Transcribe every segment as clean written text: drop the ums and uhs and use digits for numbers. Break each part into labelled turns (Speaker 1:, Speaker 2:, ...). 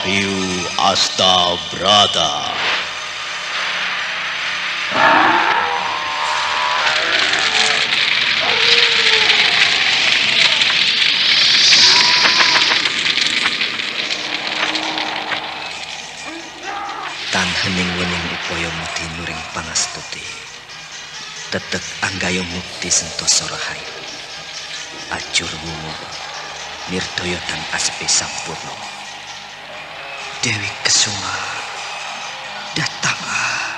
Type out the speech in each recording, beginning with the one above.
Speaker 1: Wahyu Astabrata.
Speaker 2: Tan hening wening upaya mukti nuring pangastuti. Tetek anggayo mukti sentosa rahayu. Ajur wungu nirdaya tan aspe sampurna. Dewi Kesuma, datanglah,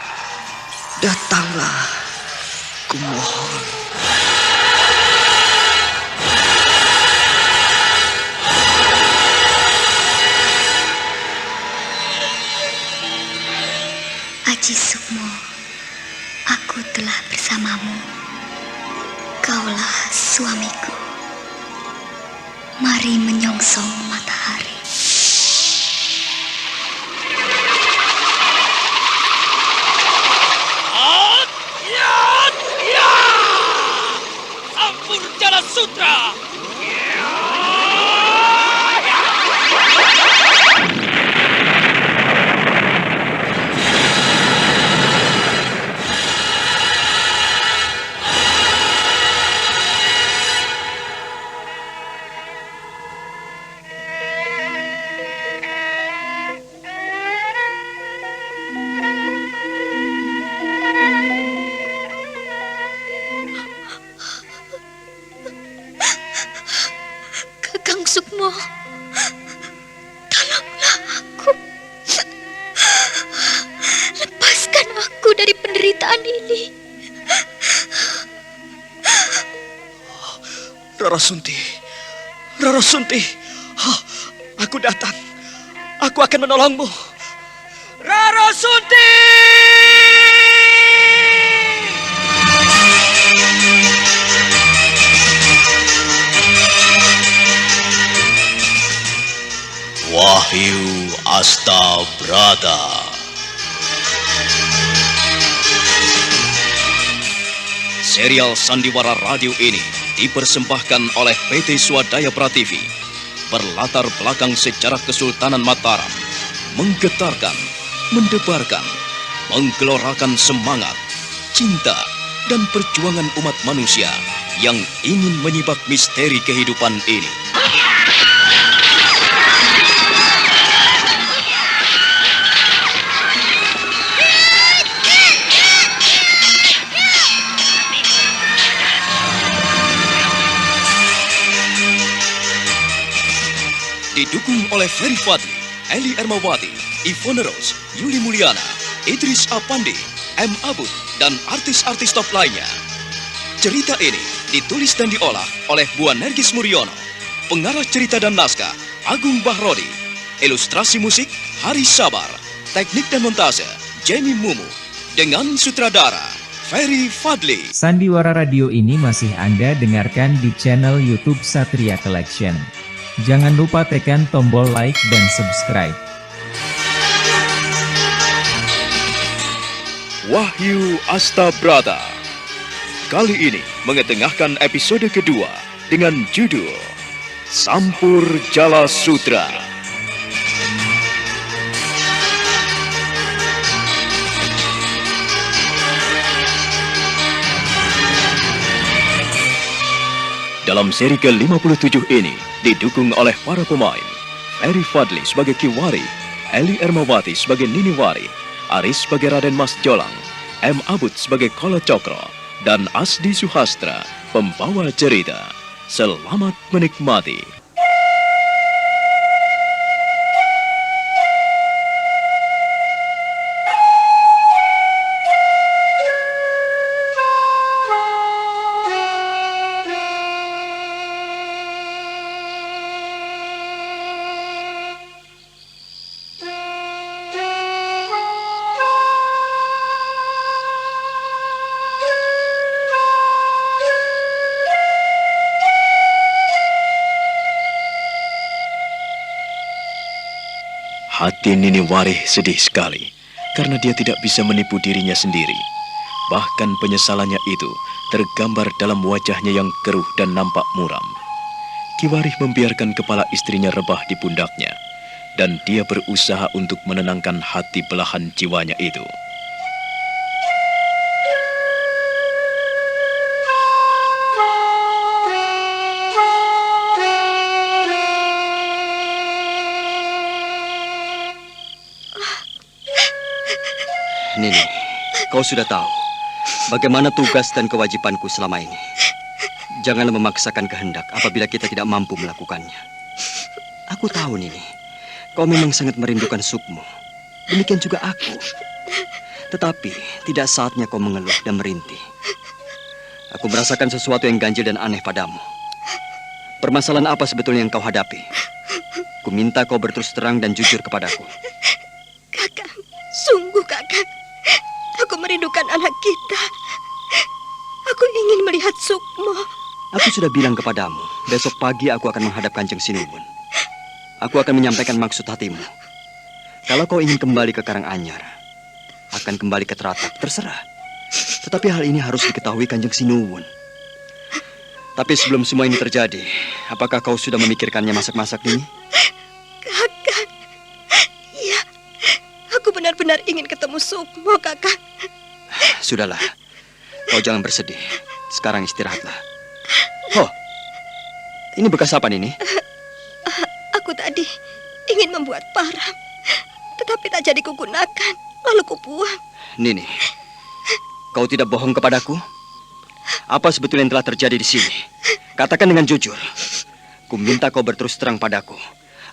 Speaker 2: kumohon.
Speaker 3: Aji Sukmo, aku telah bersamamu. Kaulah suamiku. Mari menyongsong matahari.
Speaker 4: Sampur Jala Sutra.
Speaker 3: Kakang Sukmo, tolonglah aku. Lepaskan aku dari penderitaan ini.
Speaker 2: Rara Sunti, aku datang. Aku akan menolongmu. Rara Sunti!
Speaker 1: Wahyu Astabrata. Serial Sandiwara Radio ini dipersembahkan oleh PT Swadaya Prativi. Berlatar belakang sejarah Kesultanan Mataram, menggetarkan, mendebarkan, menggelorakan semangat, cinta, dan perjuangan umat manusia yang ingin menyibak misteri kehidupan ini. Didukung oleh Ferry Fadli, Eli Ermawati, Ivone Rose, Yuli Mulyana, Idris Apandi, M. Abud, dan artis-artis top lainnya. Cerita ini ditulis dan diolah oleh Bu Nergis Muryono. Pengarah cerita dan naskah Agung Bahrodi. Ilustrasi musik Haris Sabar. Teknik dan montase Jamie Mumu. Dengan sutradara Ferry Fadli.
Speaker 5: Sandiwara Radio ini masih Anda dengarkan di channel YouTube Satria Collection. Jangan lupa tekan tombol like dan subscribe.
Speaker 1: Wahyu Astabrata. Kali ini mengetengahkan episode kedua dengan judul Sampur Jala Sutra. Dalam seri ke-57 ini didukung oleh para pemain Ferry Fadli sebagai Kiwari, Eli Ermawati sebagai Niniwari, Aris sebagai Raden Mas Jolang, M. Abud sebagai Kolo Cokro, dan Asdi Suhastra, pembawa cerita. Selamat menikmati. Hati Niniwari sedih sekali karena dia tidak bisa menipu dirinya sendiri. Bahkan penyesalannya itu tergambar dalam wajahnya yang keruh dan nampak muram. Kiwarih membiarkan kepala istrinya rebah di pundaknya. dan dia berusaha untuk menenangkan hati belahan jiwanya itu.
Speaker 2: Nini, kau sudah tahu bagaimana tugas dan kewajibanku selama ini. Janganlah memaksakan kehendak apabila kita tidak mampu melakukannya. Aku tahu, Nini, kau memang sangat merindukan Sukmo. Demikian juga aku. Tetapi tidak saatnya kau mengeluh dan merintih. Aku merasakan sesuatu yang ganjil dan aneh padamu. Permasalahan apa sebetulnya yang kau hadapi? Ku minta kau berterus terang dan jujur kepadaku.
Speaker 3: Kakang, sungguh kakang. Aku merindukan anak kita. Aku ingin melihat Sukmo.
Speaker 2: Aku sudah bilang kepadamu, besok pagi aku akan menghadap Kanjeng Sinuwun. Aku akan menyampaikan maksud hatimu. Kalau kau ingin kembali ke Karanganyar, akan kembali ke Teratak, terserah. Tetapi hal ini harus diketahui Kanjeng Sinuwun. Tapi sebelum semua ini terjadi, apakah kau sudah memikirkannya masak-masak ini?
Speaker 3: Kakang, iya. Aku benar-benar ingin ketemu Sukmo, kakang.
Speaker 2: Sudahlah, kau jangan bersedih. Sekarang istirahatlah. Oh, ini bekas apa, Nini?
Speaker 3: Aku tadi ingin membuat parang, tetapi tak jadi kugunakan, lalu kubuang.
Speaker 2: Nini, kau tidak bohong kepadaku? Apa sebetulnya yang telah terjadi di sini? Katakan dengan jujur. Ku minta kau berterus terang padaku.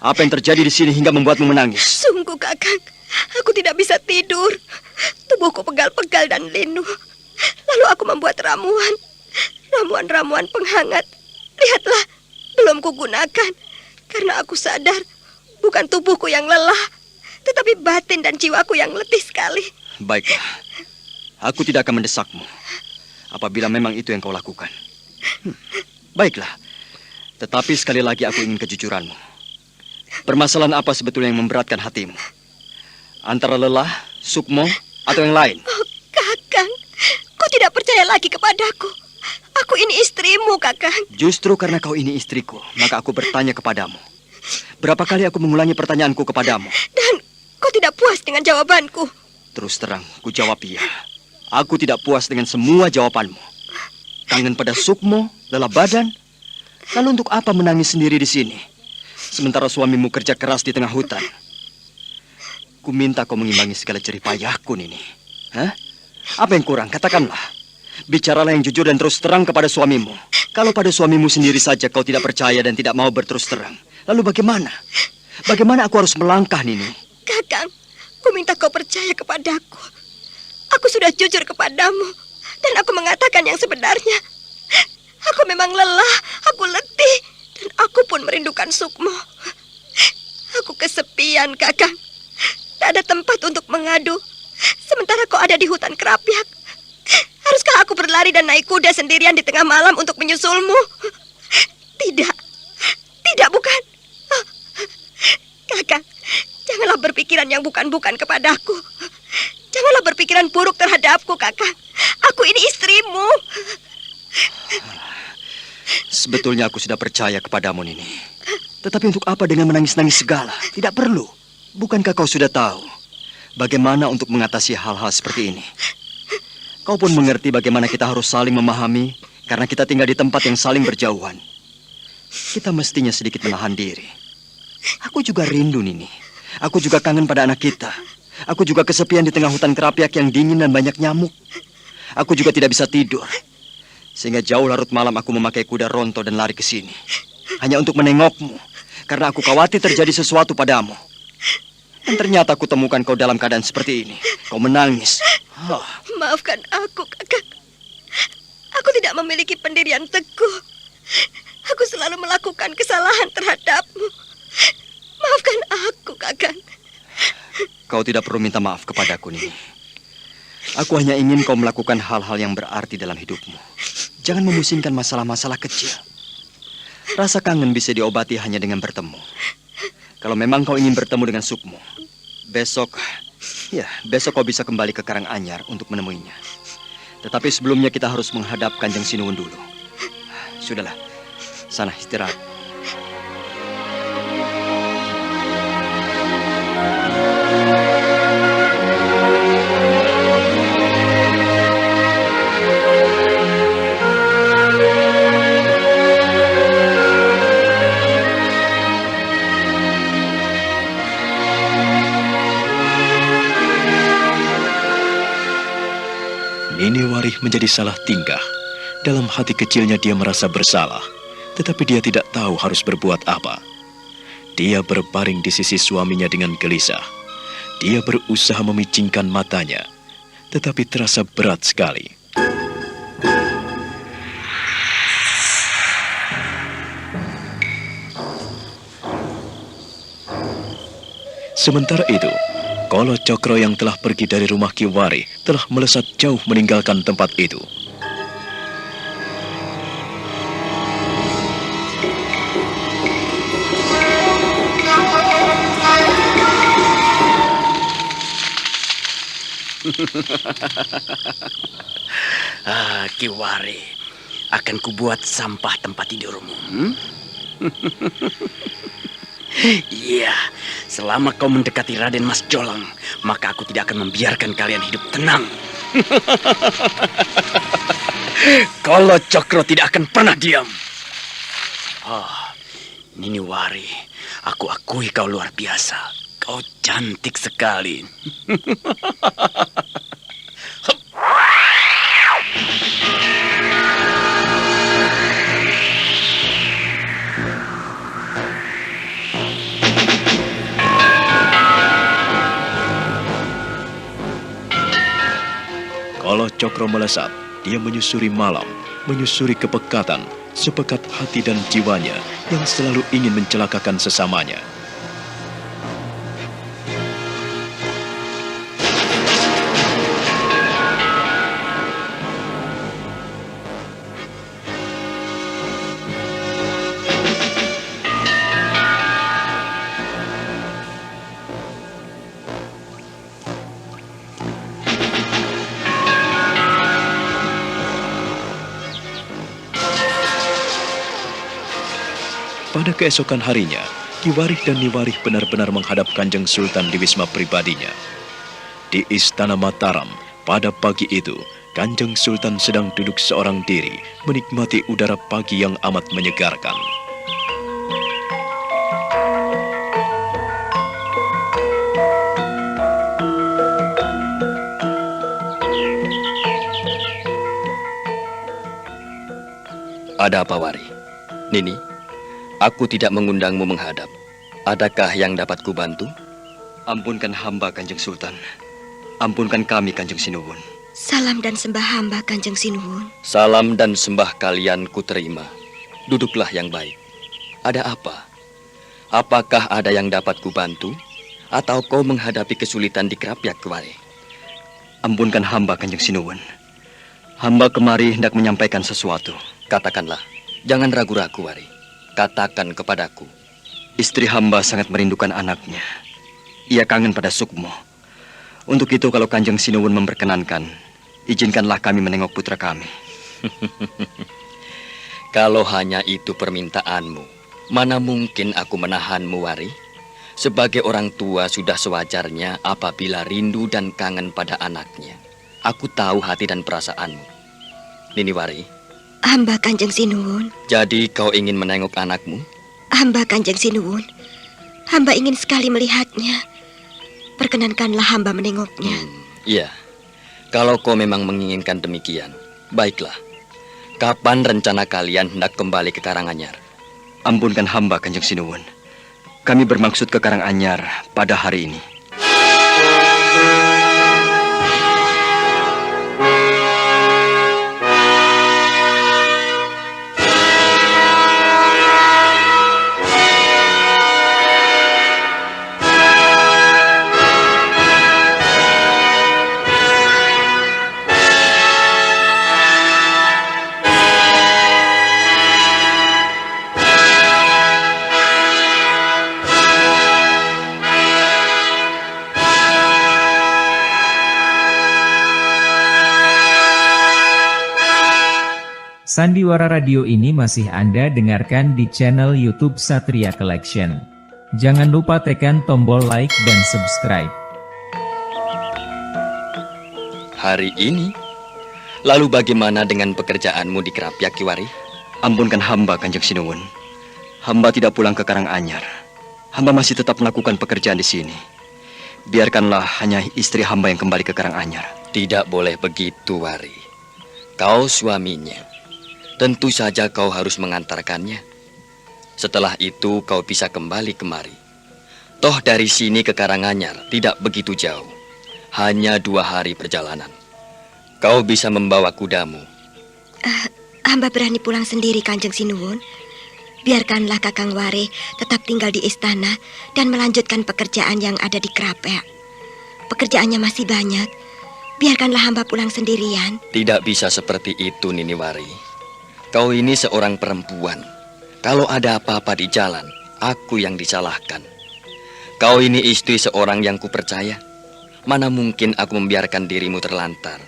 Speaker 2: Apa yang terjadi di sini hingga membuatmu menangis?
Speaker 3: Sungguh, kakang, aku tidak bisa tidur. Tubuhku pegal-pegal dan linu. Lalu aku membuat ramuan. Ramuan-ramuan penghangat. Lihatlah, belum kugunakan. Karena aku sadar, bukan tubuhku yang lelah, tetapi batin dan jiwaku yang letih sekali.
Speaker 2: Baiklah, aku tidak akan mendesakmu apabila memang itu yang kau lakukan. Baiklah, tetapi sekali lagi aku ingin kejujuranmu. Permasalahan apa sebetulnya yang memberatkan hatimu? Antara lelah, Sukmo, atau yang lain?
Speaker 3: Oh, kakang, kau tidak percaya lagi kepadaku. Aku ini istrimu, kakang.
Speaker 2: Justru karena kau ini istriku, maka aku bertanya kepadamu. Berapa kali aku mengulangi pertanyaanku kepadamu?
Speaker 3: Dan kau tidak puas dengan jawabanku.
Speaker 2: Terus terang, ku jawab iya. Aku tidak puas dengan semua jawabanmu. Kangen pada Sukmo, lelah badan. Lalu untuk apa menangis sendiri di sini? Sementara suamimu kerja keras di tengah hutan. Ku minta kau mengimbangi segala jerih payahku, Nini. Hah? Apa yang kurang? Katakanlah. Bicaralah yang jujur dan terus terang kepada suamimu. Kalau pada suamimu sendiri saja kau tidak percaya dan tidak mau berterus terang, lalu bagaimana? Bagaimana aku harus melangkah, Nini?
Speaker 3: Kakang, ku minta kau percaya kepadaku. Aku sudah jujur kepadamu, dan aku mengatakan yang sebenarnya. Aku memang lelah, aku letih, dan aku pun merindukan Sukmo. Aku kesepian, kakang. Tak ada tempat untuk mengadu. Sementara kau ada di hutan Kerapiak. Haruskah aku berlari dan naik kuda sendirian di tengah malam untuk menyusulmu? Tidak. Tidak, bukan. Kakang, janganlah berpikiran yang bukan-bukan kepadaku. Janganlah berpikiran buruk terhadapku, kakang. Aku ini istrimu.
Speaker 2: Sebetulnya aku sudah percaya kepadamu, Nini. Tetapi untuk apa dengan menangis-nangis segala? Tidak perlu. Bukankah kau sudah tahu bagaimana untuk mengatasi hal-hal seperti ini? Kau pun mengerti bagaimana kita harus saling memahami karena kita tinggal di tempat yang saling berjauhan. Kita mestinya sedikit menahan diri. Aku juga rindu, Nini. Aku juga kangen pada anak kita. Aku juga kesepian di tengah hutan Kerapiak yang dingin dan banyak nyamuk. Aku juga tidak bisa tidur. Sehingga jauh larut malam aku memakai kuda ronto dan lari ke sini. Hanya untuk menengokmu. Karena aku khawatir terjadi sesuatu padamu. Dan ternyata aku temukan kau dalam keadaan seperti ini. Kau menangis. Oh.
Speaker 3: Maafkan aku, kakak. Aku tidak memiliki pendirian teguh. Aku selalu melakukan kesalahan terhadapmu. Maafkan aku, kakak.
Speaker 2: Kau tidak perlu minta maaf kepadaku, Nini. Aku hanya ingin kau melakukan hal-hal yang berarti dalam hidupmu. Jangan memusingkan masalah-masalah kecil. Rasa kangen bisa diobati hanya dengan bertemu. Kalau memang kau ingin bertemu dengan Sukmo, besok kau bisa kembali ke Karanganyar untuk menemuinya. Tetapi sebelumnya kita harus menghadap Kanjeng Sinuwun dulu. Sudahlah, sana istirahat.
Speaker 1: menjadi salah tingkah. Dalam hati kecilnya dia merasa bersalah, tetapi dia tidak tahu harus berbuat apa. Dia berbaring di sisi suaminya dengan gelisah. Dia berusaha memicingkan matanya, tetapi terasa berat sekali. Sementara itu, Kolo Cokro yang telah pergi dari rumah Ki Wari telah melesat jauh meninggalkan tempat itu.
Speaker 6: Ki Wari, akan kubuat sampah tempat tidurmu. Iya, selama kau mendekati Raden Mas Jolang, maka aku tidak akan membiarkan kalian hidup tenang. Kolo Cokro tidak akan pernah diam. Nini Wari, aku akui kau luar biasa. Kau cantik sekali.
Speaker 1: Kolo Cokro melesat, dia menyusuri malam, menyusuri kepekatan, sepekat hati dan jiwanya yang selalu ingin mencelakakan sesamanya. Pada keesokan harinya, Ki Warih dan Niwarih benar-benar menghadap Kanjeng Sultan di wisma pribadinya. Di Istana Mataram, pada pagi itu, Kanjeng Sultan sedang duduk seorang diri, menikmati udara pagi yang amat menyegarkan.
Speaker 6: Ada apa, Wari? Nini, aku tidak mengundangmu menghadap. Adakah yang dapat kubantu?
Speaker 2: Ampunkan hamba, Kanjeng Sultan. Ampunkan kami, Kanjeng Sinuwun.
Speaker 3: Salam dan sembah hamba, Kanjeng Sinuwun.
Speaker 6: Salam dan sembah kalian kuterima. Duduklah yang baik. Ada apa? Apakah ada yang dapat kubantu? Atau kau menghadapi kesulitan di Krapyak, Wari?
Speaker 2: Ampunkan hamba, Kanjeng Sinuwun. Hamba kemari hendak menyampaikan sesuatu.
Speaker 6: Katakanlah, jangan ragu-ragu, Wari. Katakan kepadaku.
Speaker 2: Istri hamba sangat merindukan anaknya. Ia kangen pada Sukmo. Untuk itu kalau Kanjeng Sinuwun memperkenankan, izinkanlah kami menengok putra kami.
Speaker 6: Kalau hanya itu permintaanmu, mana mungkin aku menahanmu, Wari? Sebagai orang tua sudah sewajarnya apabila rindu dan kangen pada anaknya. Aku tahu hati dan perasaanmu. Nini Wari.
Speaker 3: Hamba, Kanjeng Sinuwun.
Speaker 6: Jadi kau ingin menengok anakmu?
Speaker 3: Hamba, Kanjeng Sinuwun. Hamba ingin sekali melihatnya. Perkenankanlah hamba menengoknya.
Speaker 6: Iya. Kalau kau memang menginginkan demikian, baiklah. Kapan rencana kalian hendak kembali ke Karanganyar?
Speaker 2: Ampunkan hamba, Kanjeng Sinuwun. Kami bermaksud ke Karanganyar pada hari ini.
Speaker 5: Sandiwara Radio ini masih Anda dengarkan di channel YouTube Satria Collection. Jangan lupa tekan tombol like dan subscribe.
Speaker 6: Hari ini? Lalu bagaimana dengan pekerjaanmu di Krapyak, Ki Wari?
Speaker 2: Ampunkan hamba, Kanjeng Sinuwun. Hamba tidak pulang ke Karanganyar. Hamba masih tetap melakukan pekerjaan di sini. Biarkanlah hanya istri hamba yang kembali ke Karanganyar.
Speaker 6: Tidak boleh begitu, Wari. Kau suaminya. Tentu saja kau harus mengantarkannya. Setelah itu kau bisa kembali kemari. Toh dari sini ke Karanganyar tidak begitu jauh. Hanya 2 hari perjalanan. Kau bisa membawa kudamu.
Speaker 3: Hamba berani pulang sendiri, Kanjeng Sinuwun. Biarkanlah Kakang Wari tetap tinggal di istana dan melanjutkan pekerjaan yang ada di Krapek. Pekerjaannya masih banyak. Biarkanlah hamba pulang sendirian.
Speaker 6: Tidak bisa seperti itu, Niniwari. Kau ini seorang perempuan. Kalau ada apa-apa di jalan, aku yang disalahkan. Kau ini istri seorang yang kupercaya. Mana mungkin aku membiarkan dirimu terlantar.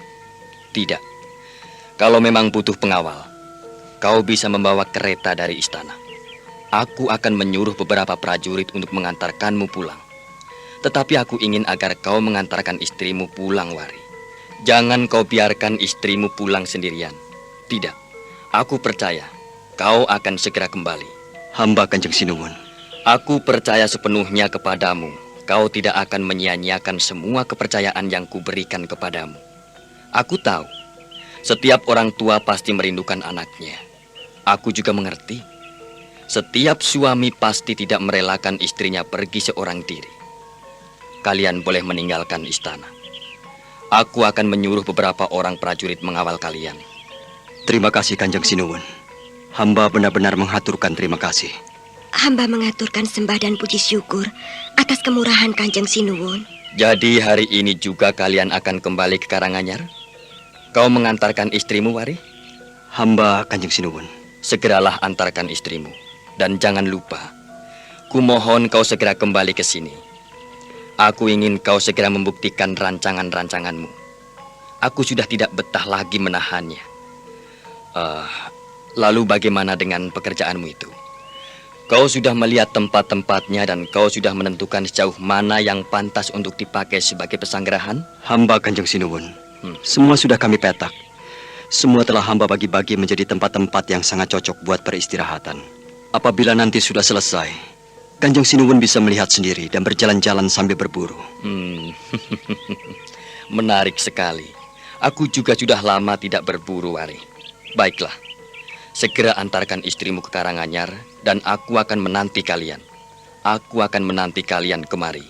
Speaker 6: Tidak. Kalau memang butuh pengawal, kau bisa membawa kereta dari istana. Aku akan menyuruh beberapa prajurit untuk mengantarkanmu pulang. Tetapi aku ingin agar kau mengantarkan istrimu pulang, Wari. Jangan kau biarkan istrimu pulang sendirian. Tidak. Aku percaya kau akan segera kembali.
Speaker 2: Hamba Kanjeng Sinuwun.
Speaker 6: Aku percaya sepenuhnya kepadamu. Kau tidak akan menyia-nyiakan semua kepercayaan yang kuberikan kepadamu. Aku tahu, setiap orang tua pasti merindukan anaknya. Aku juga mengerti. Setiap suami pasti tidak merelakan istrinya pergi seorang diri. Kalian boleh meninggalkan istana. Aku akan menyuruh beberapa orang prajurit mengawal kalian.
Speaker 2: Terima kasih Kanjeng Sinuwun. Hamba benar-benar menghaturkan terima kasih.
Speaker 3: Hamba mengaturkan sembah dan puji syukur atas kemurahan Kanjeng Sinuwun.
Speaker 6: Jadi hari ini juga kalian akan kembali ke Karanganyar? Kau mengantarkan istrimu, Wari?
Speaker 2: Hamba Kanjeng Sinuwun.
Speaker 6: Segeralah antarkan istrimu. Dan jangan lupa, kumohon kau segera kembali ke sini. Aku ingin kau segera membuktikan rancangan-rancanganmu. Aku sudah tidak betah lagi menahannya. Lalu bagaimana dengan pekerjaanmu itu? Kau sudah melihat tempat-tempatnya dan kau sudah menentukan sejauh mana yang pantas untuk dipakai sebagai pesanggerahan?
Speaker 2: Hamba Kanjeng Sinuwun. Semua sudah kami petak. Semua telah hamba bagi-bagi menjadi tempat-tempat yang sangat cocok buat peristirahatan. Apabila nanti sudah selesai, Kanjeng Sinuwun bisa melihat sendiri dan berjalan-jalan sambil berburu.
Speaker 6: Menarik sekali. Aku juga sudah lama tidak berburu, Wari. Baiklah, segera antarkan istrimu ke Karanganyar dan aku akan menanti kalian. Aku akan menanti kalian kemari.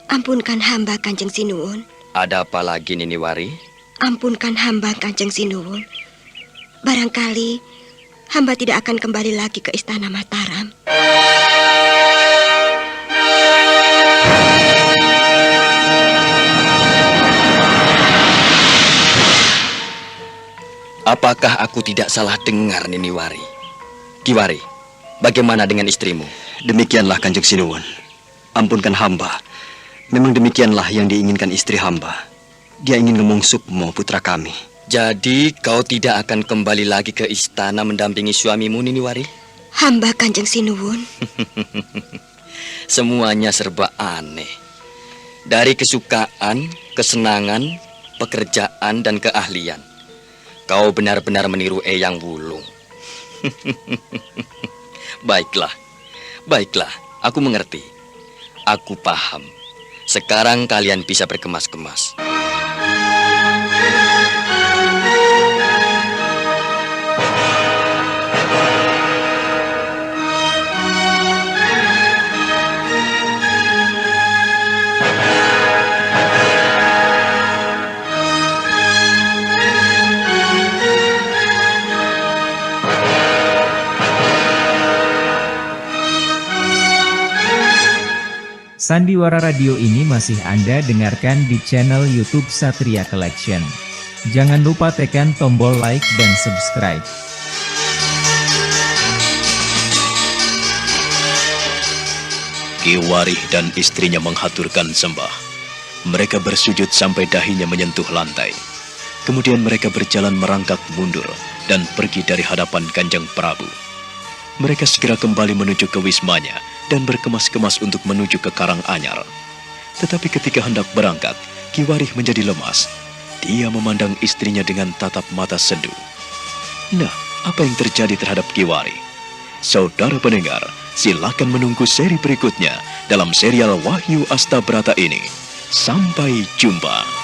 Speaker 3: Ampunkan hamba, Kanjeng Sinuwun.
Speaker 6: Ada apa lagi, Niniwari?
Speaker 3: Ampunkan hamba, Kanjeng Sinuwun. Barangkali hamba tidak akan kembali lagi ke istana Mataram.
Speaker 6: Apakah aku tidak salah dengar, Niniwari? Kiwari, bagaimana dengan istrimu?
Speaker 2: Demikianlah Kanjeng Sinuwun. Ampunkan hamba. Memang demikianlah yang diinginkan istri hamba. Dia ingin ngemungsukmu, putra kami.
Speaker 6: Jadi kau tidak akan kembali lagi ke istana mendampingi suamimu, Niniwari?
Speaker 3: Hamba Kanjeng Sinuwun.
Speaker 6: Semuanya serba aneh. Dari kesukaan, kesenangan, pekerjaan, dan keahlian. Kau benar-benar meniru Eyang Wulung. Baiklah, baiklah, aku mengerti. Aku paham. Sekarang kalian bisa berkemas-kemas.
Speaker 5: Sandiwara Radio ini masih Anda dengarkan di channel YouTube Satria Collection. Jangan lupa tekan tombol like dan subscribe.
Speaker 1: Ki Warih dan istrinya menghaturkan sembah. Mereka bersujud sampai dahinya menyentuh lantai. Kemudian mereka berjalan merangkak mundur dan pergi dari hadapan Kanjeng Prabu. Mereka segera kembali menuju ke wismanya dan berkemas-kemas untuk menuju ke Karanganyar. Tetapi ketika hendak berangkat, Ki Warih menjadi lemas. Dia memandang istrinya dengan tatap mata sendu. Nah, apa yang terjadi terhadap Ki Warih? Saudara pendengar, silakan menunggu seri berikutnya dalam serial Wahyu Astabrata ini. Sampai jumpa.